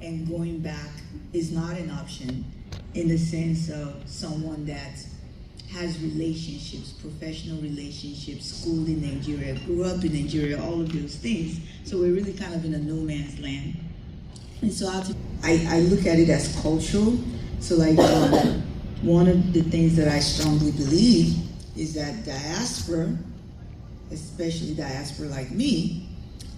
and going back is not an option in the sense of someone that has relationships, professional relationships, schooled in Nigeria, grew up in Nigeria, all of those things. So we're really kind of in a no man's land. And so I look at it as cultural. So like one of the things that I strongly believe is that diaspora, especially diaspora like me,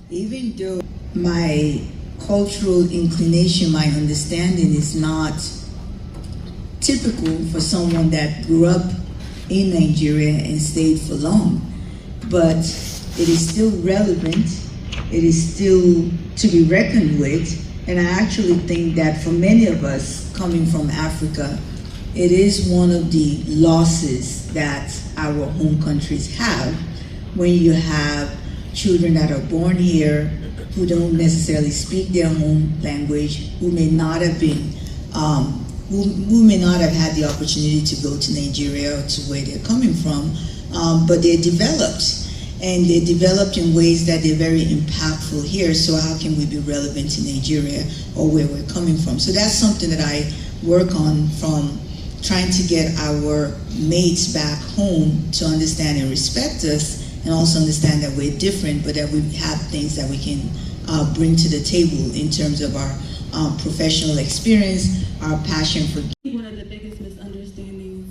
even though my cultural inclination, my understanding is not typical for someone that grew up in Nigeria and stayed for long, but it is still relevant, it is still to be reckoned with, and I actually think that for many of us coming from Africa, it is one of the losses that our home countries have when you have children that are born here who don't necessarily speak their home language, who may not have been who may not have had the opportunity to go to Nigeria or to where they're coming from, but they're developed. And they're developed in ways that they're very impactful here, so how can we be relevant to Nigeria or where we're coming from? So that's something that I work on, from trying to get our mates back home to understand and respect us, and also understand that we're different, but that we have things that we can bring to the table in terms of our professional experience, our passion for. One of the biggest misunderstandings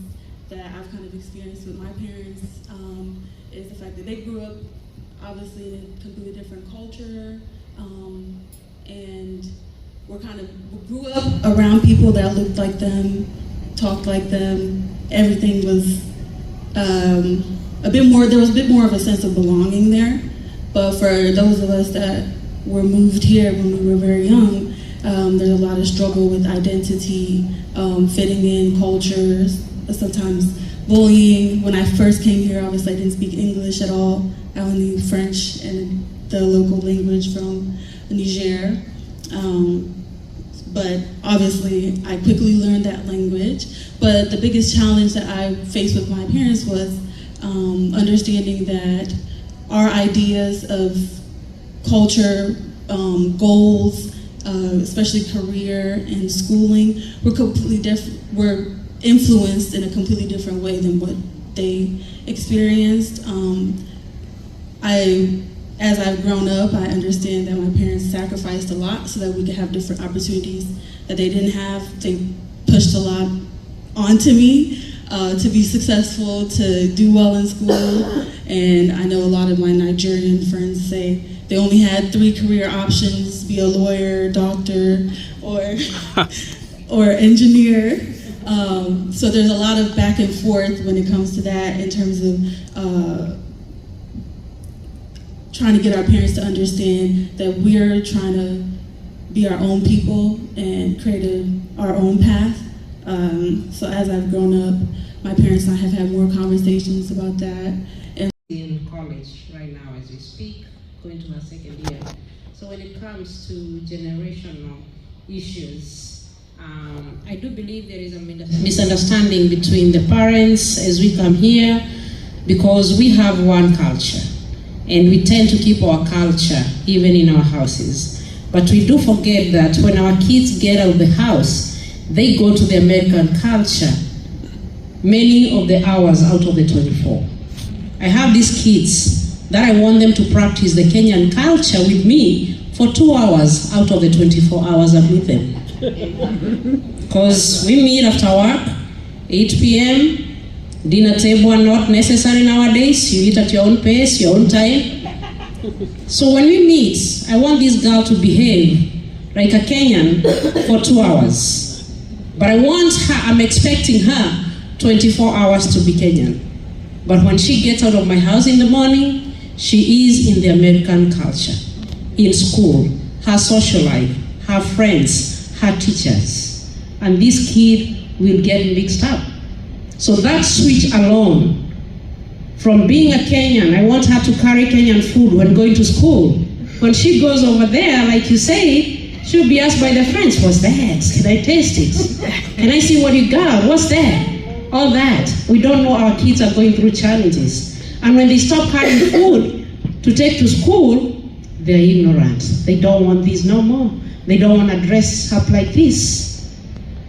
that I've kind of experienced with my parents is the fact that they grew up obviously in a completely different culture, and grew up around people that looked like them, talked like them. Everything was there was a bit more of a sense of belonging there. But for those of us that were moved here when we were very young, there's a lot of struggle with identity, fitting in, cultures, sometimes bullying. When I first came here, obviously I didn't speak English at all. I only knew French and the local language from Niger. But obviously I quickly learned that language. But the biggest challenge that I faced with my parents was understanding that our ideas of culture, goals, especially career and schooling, were completely different. Were influenced in a completely different way than what they experienced. As I've grown up, I understand that my parents sacrificed a lot so that we could have different opportunities that they didn't have. They pushed a lot onto me to be successful, to do well in school. And I know a lot of my Nigerian friends say they only had 3 career options: be a lawyer, doctor, or engineer. So there's a lot of back and forth when it comes to that, in terms of trying to get our parents to understand that we're trying to be our own people and create our own path. So as I've grown up, my parents and I have had more conversations about that. And in college right now as we speak, going to her second year. So when it comes to generational issues, I do believe there is a misunderstanding between the parents as we come here, because we have one culture and we tend to keep our culture even in our houses. But we do forget that when our kids get out of the house, they go to the American culture many of the hours out of the 24. I have these kids that I want them to practice the Kenyan culture with me for 2 hours out of the 24 hours I'm with them. Because we meet after work, 8 p.m., dinner table are not necessary nowadays. You eat at your own pace, your own time. So when we meet, I want this girl to behave like a Kenyan for 2 hours. But I'm expecting her 24 hours to be Kenyan. But when she gets out of my house in the morning, she is in the American culture. In school, her social life, her friends, her teachers. And this kid will get mixed up. So that switch alone, from being a Kenyan, I want her to carry Kenyan food when going to school. When she goes over there, like you say, she'll be asked by the friends, what's that? Can I taste it? Can I see what you got? What's that? All that. We don't know our kids are going through challenges. And when they stop carrying food to take to school, they're ignorant. They don't want this no more. they don't want to dress up like this.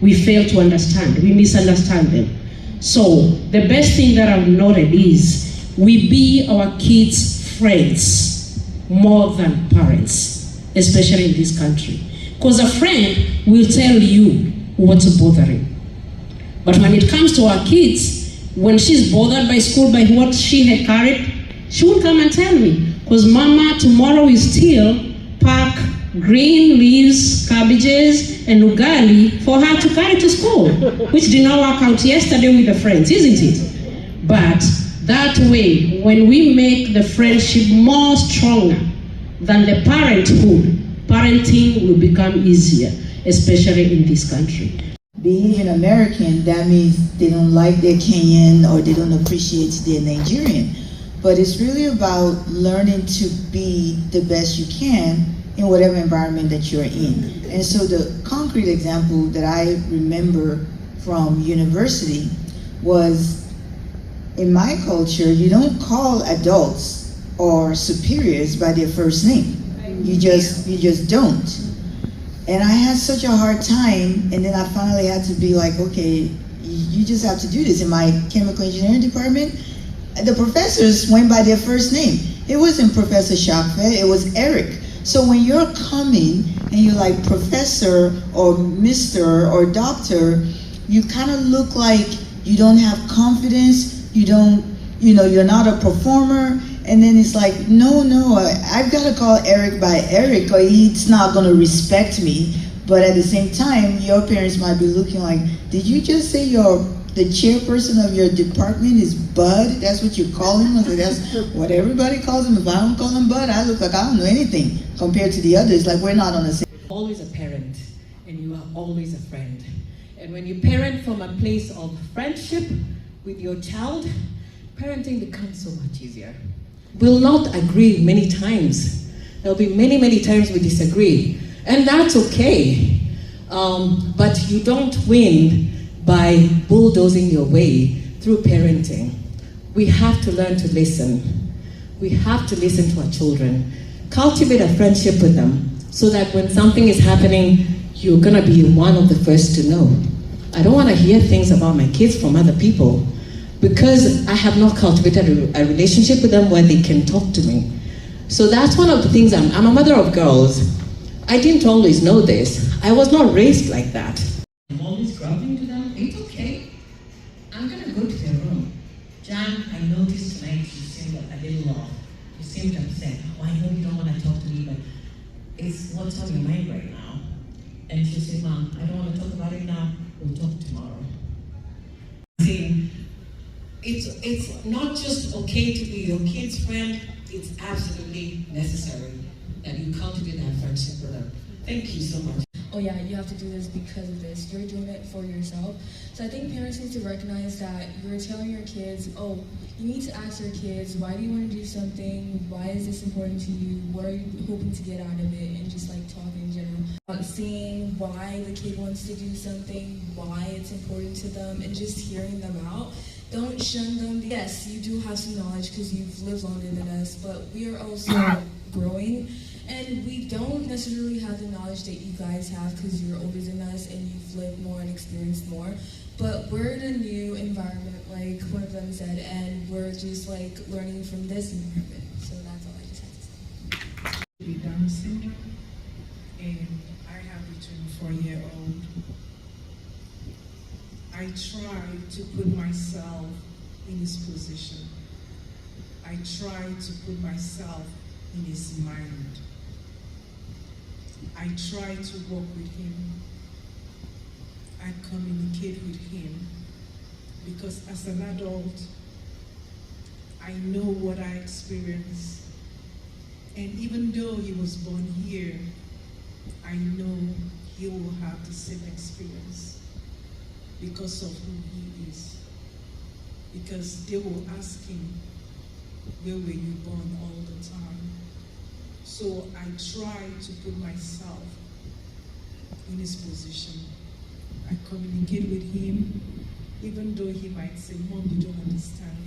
We fail to understand. We misunderstand them. So the best thing that I've noted is we be our kids' friends more than parents, especially in this country. Because a friend will tell you what's bothering. But when it comes to our kids, when she's bothered by school, by what she had carried, she won't come and tell me. Because mama tomorrow will still pack green leaves, cabbages, and ugali for her to carry to school, which did not work out yesterday with the friends, isn't it? But that way, when we make the friendship more stronger than the parenthood, parenting will become easier, especially in this country. Being American, that means they don't like their Kenyan or they don't appreciate their Nigerian. But it's really about learning to be the best you can in whatever environment that you're in. And so the concrete example that I remember from university was, in my culture, you don't call adults or superiors by their first name. You just don't. And I had such a hard time, and then I finally had to be like, okay, you just have to do this. In my chemical engineering department, the professors went by their first name. It wasn't Professor Shakfe, it was Eric. So when you're coming and you're like professor or Mr. or doctor, you kind of look like you don't have confidence, you're not a performer. And then it's like, no, I've got to call Eric by Eric or he's not going to respect me. But at the same time, your parents might be looking like, did you just say the chairperson of your department is Bud? That's what you call him? I was like, that's what everybody calls him. If I don't call him Bud, I look like I don't know anything compared to the others. Like, we're not on the same. Always a parent, and you are always a friend. And when you parent from a place of friendship with your child, parenting becomes so much easier. We'll not agree many times. There'll be many times we disagree. And that's okay. But you don't win by bulldozing your way through parenting. We have to learn to listen. We have to listen to our children. Cultivate a friendship with them so that when something is happening, you're gonna be one of the first to know. I don't wanna hear things about my kids from other people because I have not cultivated a relationship with them where they can talk to me. So that's one of the things. I'm a mother of girls. I didn't always know this. I was not raised like that. I'm always grumbling to them. It's okay. I'm gonna go to their room. Jan, I noticed tonight you seemed a little off. You seemed upset. Oh, I know you don't want to talk to me, but it's what's on your mind right now. And she said, Mom, I don't want to talk about it now. We'll talk tomorrow. See, it's not just okay to be your kid's friend. It's absolutely necessary that you cultivate that friendship with them. Thank you so much. Oh yeah, you have to do this because of this. You're doing it for yourself. So I think parents need to recognize that you're telling your kids, oh, you need to ask your kids, why do you want to do something? Why is this important to you? What are you hoping to get out of it? And just like talking in general. Seeing why the kid wants to do something, why it's important to them, and just hearing them out. Don't shun them. Yes, you do have some knowledge because you've lived longer than us, but we are also growing. And we don't necessarily have the knowledge that you guys have because you're older than us and you've lived more and experienced more. But we're in a new environment, like one of them said, and we're just like learning from this environment. So that's all I just had to say. With Down syndrome, and I have a 24-year-old. I try to put myself in his position. I try to put myself in his mind. I try to walk with him. I communicate with him because as an adult, I know what I experienced. And even though he was born here, I know he will have the same experience because of who he is. Because they will ask him, where were you born all the time? So I try to put myself in his position. I communicate with him, even though he might say, Mom, you don't understand.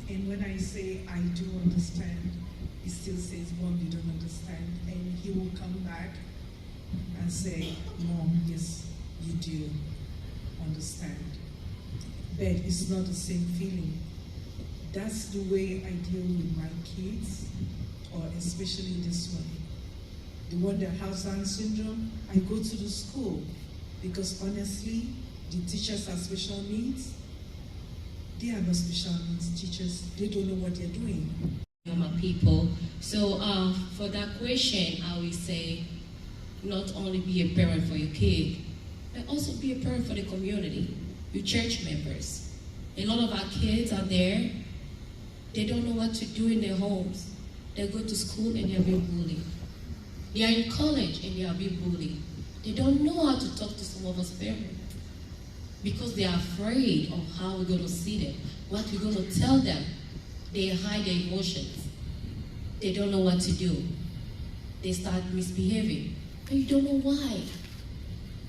And when I say, I do understand, he still says, Mom, you don't understand. And he will come back say, Mom, yes, you do understand. But it's not the same feeling. That's the way I deal with my kids, or especially this one. The one that has Down syndrome, I go to the school because honestly, the teachers have special needs. They are not special needs teachers. They don't know what they're doing. My people. So for that question, I will say, not only be a parent for your kid, but also be a parent for the community, your church members. A lot of our kids are there, they don't know what to do in their homes. They go to school and they're being bullied. They are in college and they are being bullied. They don't know how to talk to some of us parents because they are afraid of how we're going to see them, what we're going to tell them. They hide their emotions. They don't know what to do. They start misbehaving. And you don't know why.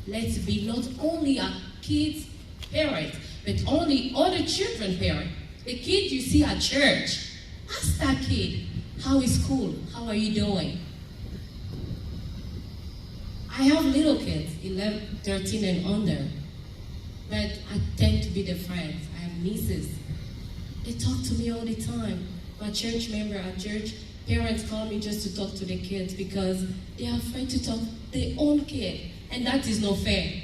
Let's be not only our kids' parents, but only other children parents. The kid you see at church, ask that kid, how is school? How are you doing? I have little kids, 11, 13 and under, but I tend to be the friends. I have nieces. They talk to me all the time. My church member at church, parents call me just to talk to the kids because they are afraid to talk to their own kid. And that is not fair.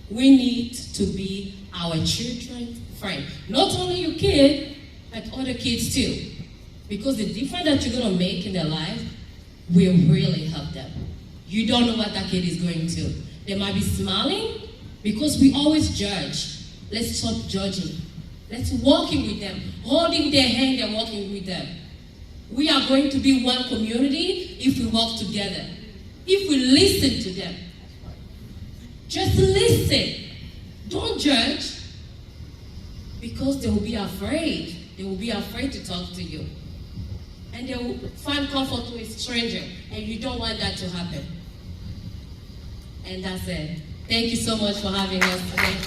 We need to be our children's friend. Not only your kid, but other kids too. Because the difference that you're going to make in their life will really help them. You don't know what that kid is going to. They might be smiling because we always judge. Let's stop judging. Let's walking with them, holding their hand and walking with them. We are going to be one community if we walk together. If we listen to them. Just listen. Don't judge. Because they will be afraid. They will be afraid to talk to you. And they will find comfort with a stranger. And you don't want that to happen. And that's it. Thank you so much for having us today.